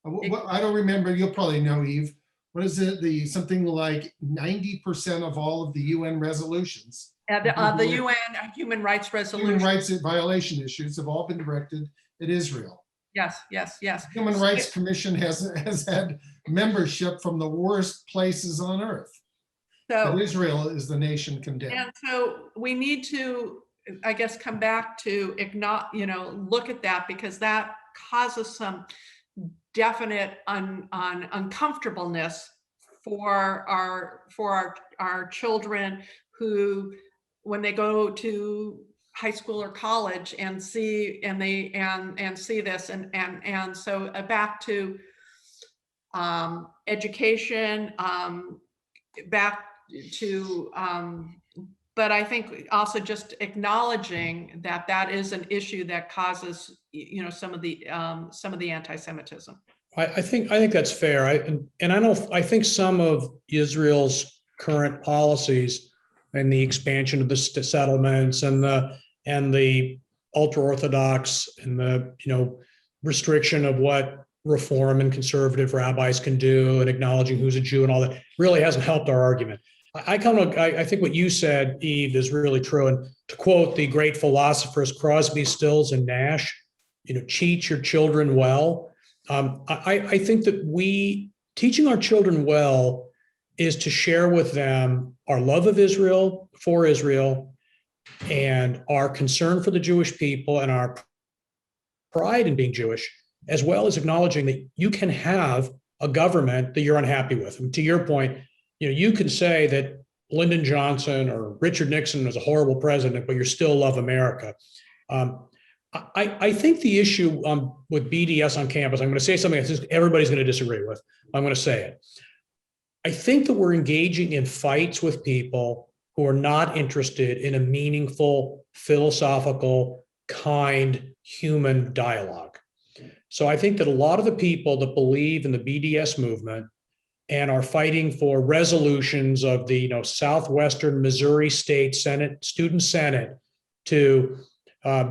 I don't remember, you'll probably know, Eve. What is it? Something like 90% of all of the UN resolutions. The UN Human Rights Resolution. Human rights violation issues have all been directed at Israel. Yes, yes, yes. Human Rights Commission has had membership from the worst places on earth. So but Israel is the nation condemned. And so we need to, I guess, come back to look at that, because that causes some definite uncomfortableness for our children, who, when they go to high school or college and see this, and so back to education, back to but I think also just acknowledging that is an issue that causes some of the anti-Semitism. I think that's fair. I think some of Israel's current policies and the expansion of the settlements and the ultra-Orthodox and the restriction of what reform and conservative rabbis can do and acknowledging who's a Jew and all that really hasn't helped our argument. I think what you said, Eve, is really true. And to quote the great philosophers Crosby, Stills, and Nash, teach your children well. I think that teaching our children well is to share with them our love of Israel, for Israel, and our concern for the Jewish people and our pride in being Jewish, as well as acknowledging that you can have a government that you're unhappy with. And to your point, you can say that Lyndon Johnson or Richard Nixon was a horrible president, but you still love America. I think the issue with BDS on campus, I'm going to say something I think everybody's going to disagree with. I'm going to say it. I think that we're engaging in fights with people who are not interested in a meaningful, philosophical, kind, human dialogue. So I think that a lot of the people that believe in the BDS movement and are fighting for resolutions of the Southwestern Missouri State Senate, Student Senate, to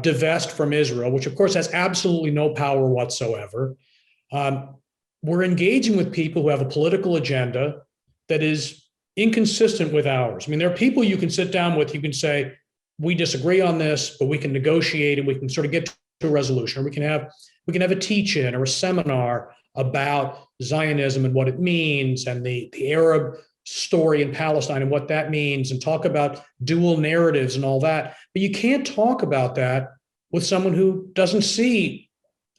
divest from Israel, which of course has absolutely no power whatsoever. We're engaging with people who have a political agenda that is inconsistent with ours. I mean, there are people you can sit down with, you can say, we disagree on this, but we can negotiate and we can sort of get to a resolution. Or we can have a teach-in or a seminar about Zionism and what it means, and the Arab story in Palestine and what that means and talk about dual narratives and all that. But you can't talk about that with someone who doesn't see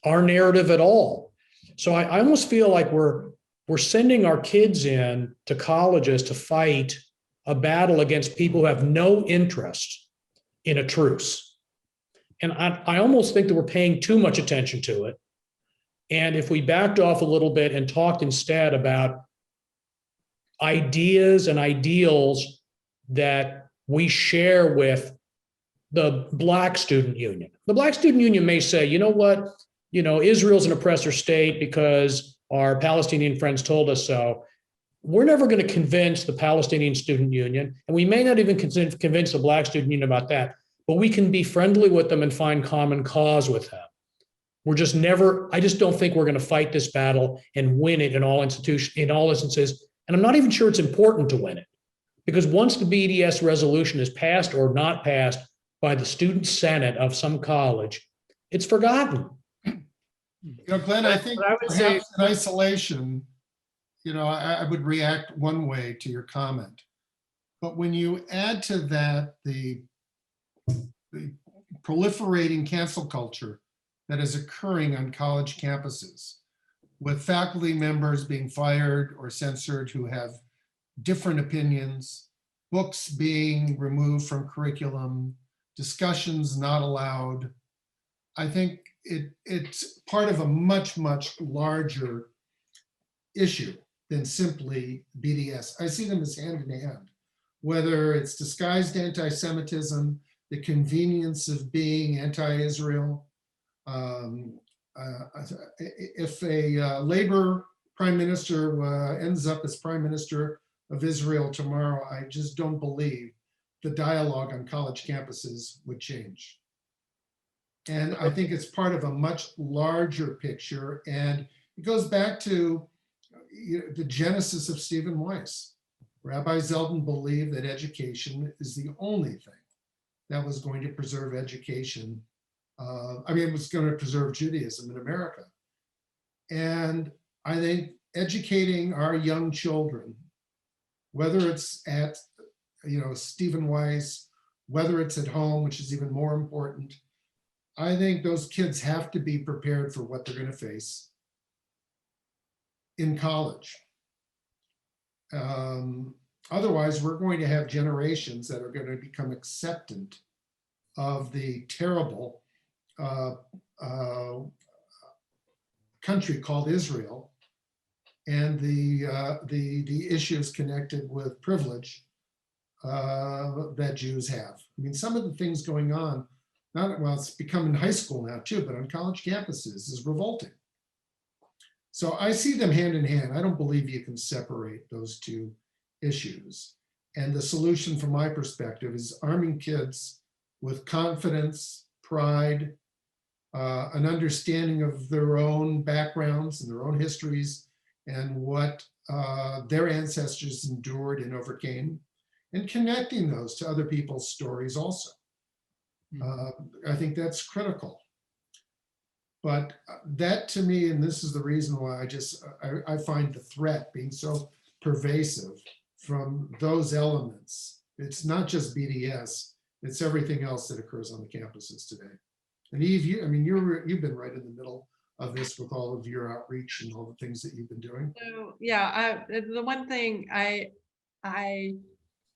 our narrative at all. So I almost feel like we're sending our kids in to colleges to fight a battle against people who have no interest in a truce. And I almost think that we're paying too much attention to it. And if we backed off a little bit and talked instead about ideas and ideals that we share with the Black Student Union. The Black Student Union may say, you know what, Israel's an oppressor state because our Palestinian friends told us so. We're never going to convince the Palestinian Student Union, and we may not even convince the Black Student Union about that, but we can be friendly with them and find common cause with them. I just don't think we're going to fight this battle and win it in all instances. And I'm not even sure it's important to win it, because once the BDS resolution is passed or not passed by the student senate of some college, it's forgotten. Glenn, I think I would say perhaps in isolation, I would react one way to your comment. But when you add to that the proliferating cancel culture that is occurring on college campuses, with faculty members being fired or censored who have different opinions, books being removed from curriculum, discussions not allowed, I think it's part of a much, much larger issue than simply BDS. I see them as hand in hand, whether it's disguised anti-Semitism, the convenience of being anti-Israel. If a Labor prime minister ends up as prime minister of Israel tomorrow, I just don't believe the dialogue on college campuses would change. And I think it's part of a much larger picture. And it goes back to the genesis of Stephen Weiss. Rabbi Zeldin believed that education is the only thing that was going to preserve education. It was going to preserve Judaism in America. And I think educating our young children, whether it's at, Stephen Weiss, whether it's at home, which is even more important, I think those kids have to be prepared for what they're going to face in college. Otherwise, we're going to have generations that are going to become acceptant of the terrible country called Israel and the issues connected with privilege that Jews have. Some of the things going on, it's becoming high school now too, but on college campuses is revolting. So I see them hand in hand. I don't believe you can separate those two issues. And the solution from my perspective is arming kids with confidence, pride, an understanding of their own backgrounds and their own histories and what their ancestors endured and overcame, and connecting those to other people's stories also. I think that's critical. But that to me, and this is the reason why I find the threat being so pervasive from those elements. It's not just BDS, it's everything else that occurs on the campuses today. And Eve, you've been right in the middle of this with all of your outreach and all the things that you've been doing. So yeah, the one thing I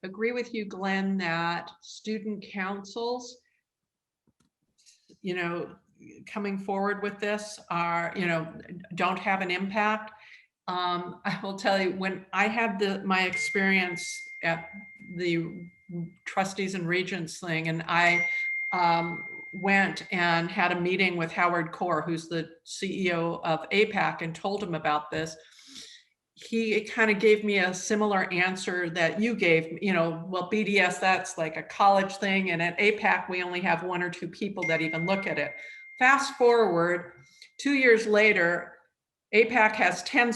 agree with you, Glenn, that student councils, coming forward with this are, don't have an impact. I will tell you, when I had my experience at the trustees and regents thing, and I went and had a meeting with Howard Core, who's the CEO of AIPAC, and told him about this. He kind of gave me a similar answer that you gave, well, BDS, that's like a college thing. And at AIPAC, we only have 1 or 2 people that even look at it. Fast forward 2 years later, AIPAC has 10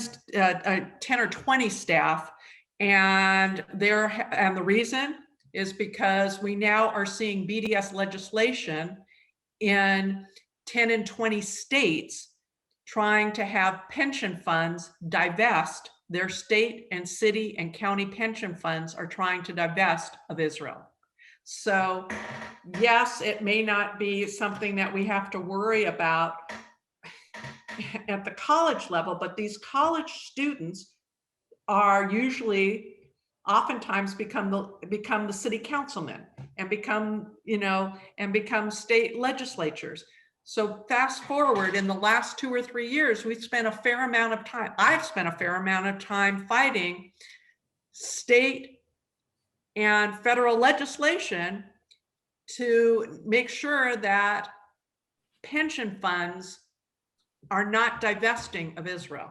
or 20 staff. And the reason is because we now are seeing BDS legislation in 10 and 20 states trying to have pension funds divest their state and city and county pension funds are trying to divest of Israel. So yes, it may not be something that we have to worry about at the college level, but these college students are usually oftentimes become the city councilmen and become state legislatures. So fast forward, in the last 2 or 3 years, we've spent a fair amount of time. I've spent a fair amount of time fighting state and federal legislation to make sure that pension funds are not divesting of Israel.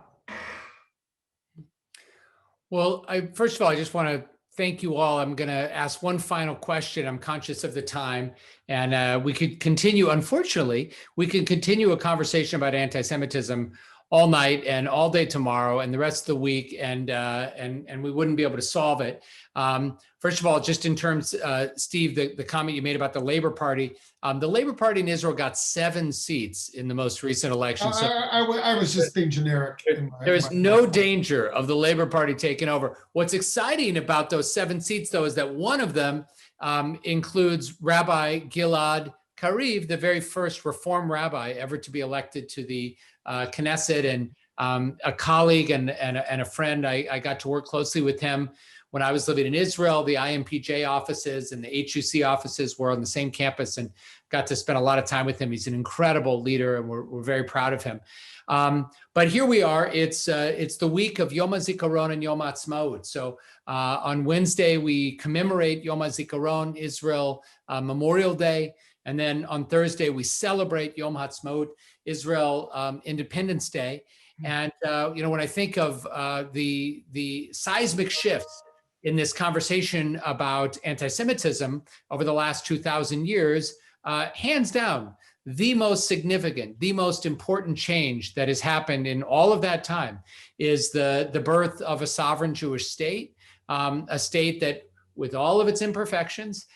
Well, first of all, I just want to thank you all. I'm going to ask one final question. I'm conscious of the time, and we could continue. Unfortunately, we could continue a conversation about anti-Semitism all night and all day tomorrow and the rest of the week, and we wouldn't be able to solve it. First of all, just in terms, Steve, the comment you made about the Labor Party in Israel got 7 seats in the most recent election. So I was just being generic. There's no danger of the Labor Party taking over. What's exciting about those 7 seats, though, is that one of them includes Rabbi Gilad Kariv, the very first Reform rabbi ever to be elected to the Knesset, and a colleague and a friend. I got to work closely with him when I was living in Israel. The IMPJ offices and the HUC offices were on the same campus, and got to spend a lot of time with him. He's an incredible leader, and we're very proud of him. But here we are. It's the week of Yom HaZikaron and Yom HaAtzmaut. So on Wednesday, we commemorate Yom HaZikaron, Israel Memorial Day. And then on Thursday, we celebrate Yom HaAtzmaut, Israel Independence Day. And when I think of the seismic shifts in this conversation about anti-Semitism over the last 2,000 years, hands down, the most significant, the most important change that has happened in all of that time is the birth of a sovereign Jewish state, a state that, with all of its imperfections,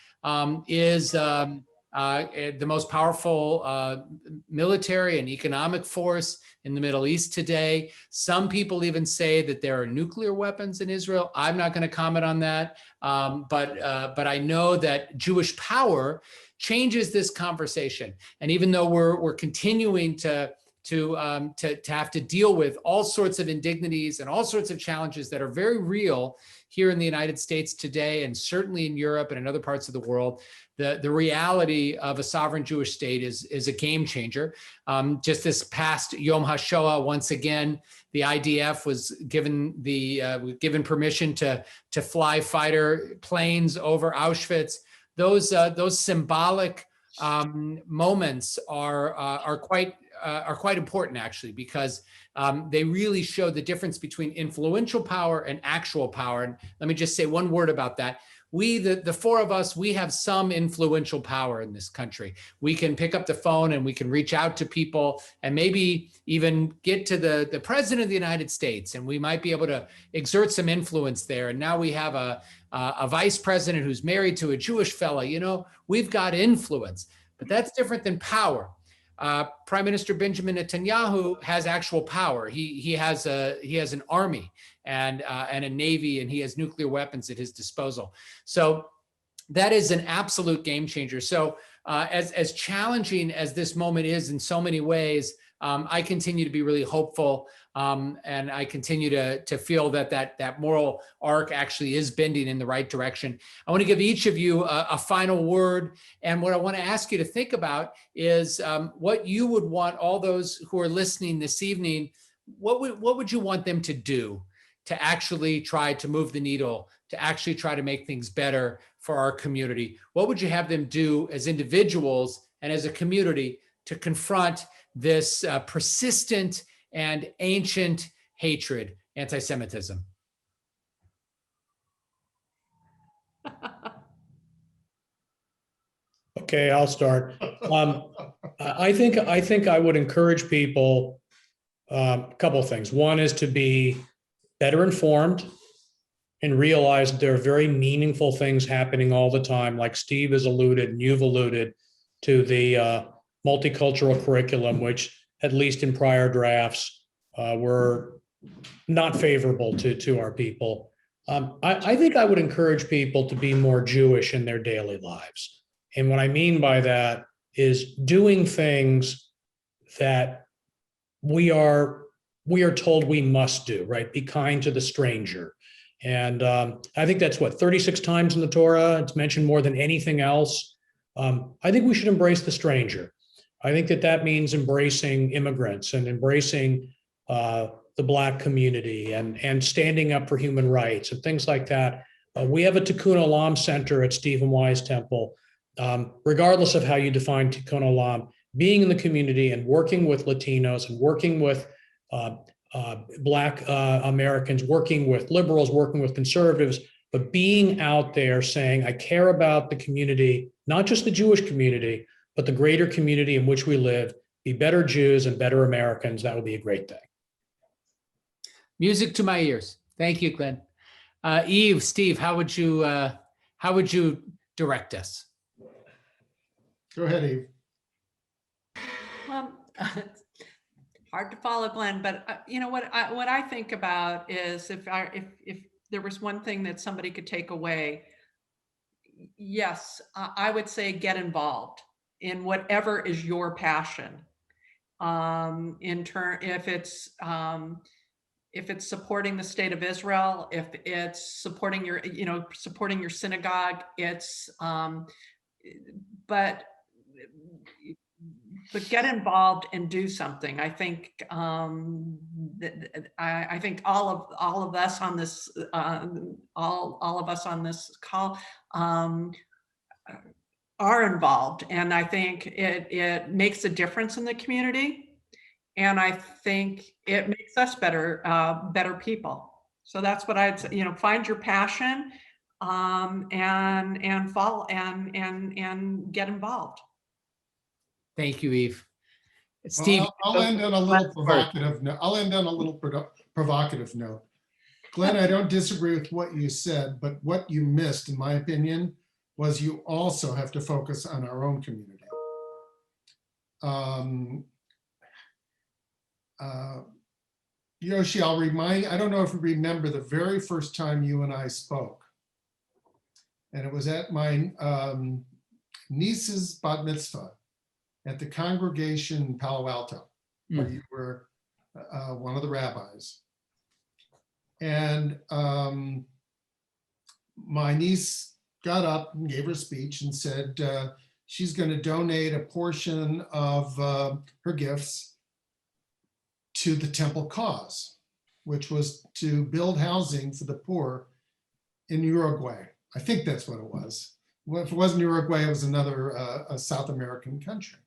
is the most powerful military and economic force in the Middle East today. Some people even say that there are nuclear weapons in Israel. I'm not going to comment on that, but I know that Jewish power changes this conversation. And even though we're continuing to have to deal with all sorts of indignities and all sorts of challenges that are very real here in the United States today, and certainly in Europe and in other parts of the world, the reality of a sovereign Jewish state is a game changer. Just this past Yom HaShoah, once again, the IDF was given permission to fly fighter planes over Auschwitz. Those symbolic moments are quite important, actually, because they really show the difference between influential power and actual power. And let me just say one word about that. We, the 4 of us, we have some influential power in this country. We can pick up the phone and we can reach out to people and maybe even get to the president of the United States, and we might be able to exert some influence there. And now we have a vice president who's married to a Jewish fella. We've got influence, but that's different than power. Prime Minister Benjamin Netanyahu has actual power. He has an army and a navy, and he has nuclear weapons at his disposal. So that is an absolute game changer. So as challenging as this moment is in so many ways, I continue to be really hopeful, and I continue to feel that moral arc actually is bending in the right direction. I want to give each of you a final word, and what I want to ask you to think about is what you would want all those who are listening this evening, what would you want them to do to actually try to move the needle, to actually try to make things better for our community? What would you have them do as individuals and as a community to confront this persistent and ancient hatred, anti-Semitism? Okay, I'll start. I think I would encourage people, a couple of things. One is to be better informed and realize there are very meaningful things happening all the time, like Steve has alluded and you've alluded to the multicultural curriculum, which at least in prior drafts were not favorable to our people. I think I would encourage people to be more Jewish in their daily lives. And what I mean by that is doing things that we are told we must do, right? Be kind to the stranger. And I think that's 36 times in the Torah. It's mentioned more than anything else. I think we should embrace the stranger. I think that means embracing immigrants and embracing the Black community and standing up for human rights and things like that. We have a Tikkun Olam Center at Stephen Wise Temple. Regardless of how you define Tikkun Olam, being in the community and working with Latinos and working with Black Americans, working with liberals, working with conservatives, but being out there saying, I care about the community, not just the Jewish community, but the greater community in which we live, be better Jews and better Americans. That would be a great thing. Music to my ears. Thank you, Glenn. Eve, Steve, how would you direct us? Go ahead, Eve. Well, hard to follow Glenn, but you know what I think about is if there was one thing that somebody could take away, yes, I would say get involved in whatever is your passion. If it's supporting the state of Israel, if it's supporting your synagogue, but get involved and do something. I think I think all of us on this all of us on this call are involved, and I think it makes a difference in the community. And I think it makes us better people. So that's what I'd say, find your passion and follow and get involved. Thank you, Eve. Steve, Well, I'll end on a little provocative note. Provocative note. Glenn, I don't disagree with what you said, but what you missed, in my opinion, was you also have to focus on our own community. Yoshi, I don't know if you remember the very first time you and I spoke. And it was at my niece's bat mitzvah at the congregation in Palo Alto, where you were one of the rabbis. And my niece got up and gave her speech and said she's going to donate a portion of her gifts to the temple cause, which was to build housing for the poor in Uruguay. I think that's what it was. Well, if it wasn't Uruguay, it was another a South American country.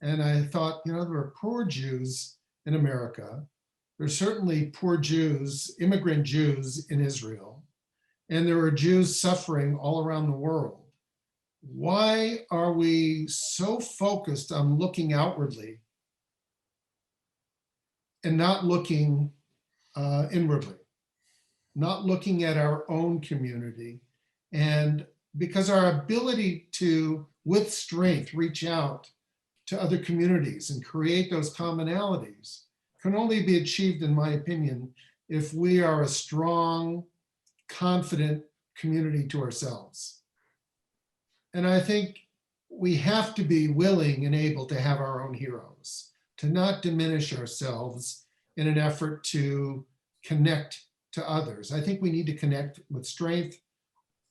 And I thought, there are poor Jews in America. There's certainly poor Jews, immigrant Jews in Israel, and there are Jews suffering all around the world. Why are we so focused on looking outwardly and not looking inwardly, not looking at our own community? And because our ability to, with strength, reach out to other communities and create those commonalities can only be achieved, in my opinion, if we are a strong, confident community to ourselves. And I think we have to be willing and able to have our own heroes, to not diminish ourselves in an effort to connect to others. I think we need to connect with strength,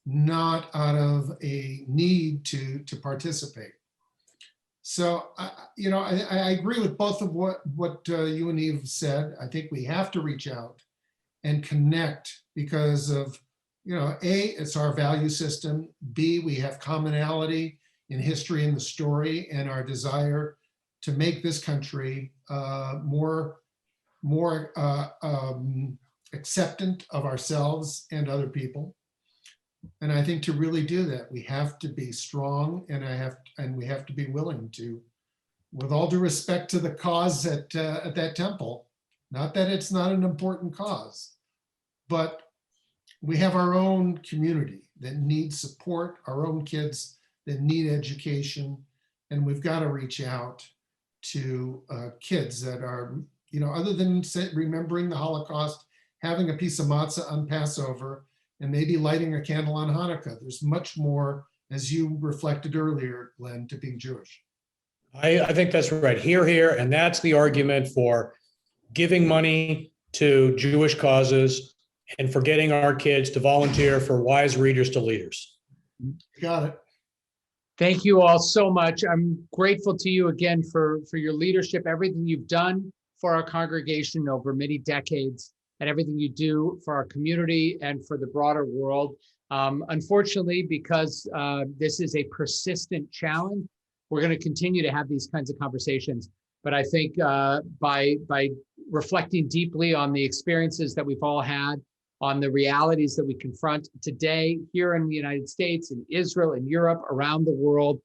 not out of a need to participate. So, I agree with both of what you and Eve said. I think we have to reach out and connect because of, A, it's our value system. B, we have commonality in history and the story and our desire to make this country more acceptant of ourselves and other people. And I think to really do that, we have to be strong, and we have to be willing to, with all due respect to the cause at that temple, not that it's not an important cause, but we have our own community that needs support, our own kids that need education, and we've got to reach out to kids that are other than remembering the Holocaust, having a piece of matzah on Passover, and maybe lighting a candle on Hanukkah. There's much more, as you reflected earlier, Glenn, to being Jewish. I think that's right. Here, and that's the argument for giving money to Jewish causes and for getting our kids to volunteer for wise readers to leaders. Got it. Thank you all so much. I'm grateful to you again for your leadership, everything you've done for our congregation over many decades, and everything you do for our community and for the broader world. Unfortunately, because this is a persistent challenge, we're going to continue to have these kinds of conversations. But I think by reflecting deeply on the experiences that we've all had, on the realities that we confront today here in the United States, in Israel, in Europe, around the world,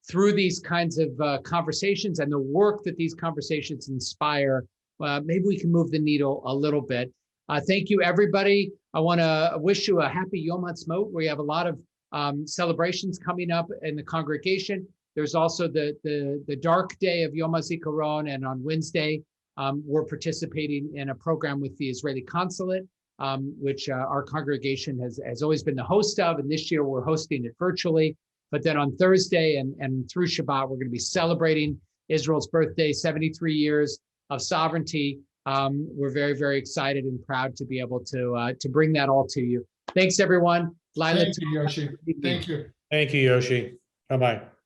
through these kinds of conversations and the work that these conversations inspire, maybe we can move the needle a little bit. Thank you, everybody. I want to wish you a happy Yom Ha'atzmaut. We have a lot of celebrations coming up in the congregation. There's also the dark day of Yom HaZikaron, and on Wednesday, we're participating in a program with the Israeli consulate, which our congregation has always been the host of, and this year we're hosting it virtually. But then on Thursday and through Shabbat, we're going to be celebrating Israel's birthday, 73 years of sovereignty. We're very, very excited and proud to be able to bring that all to you. Thanks, everyone. Thank you, Yoshi. Thank you. Thank you, Yoshi. Bye-bye.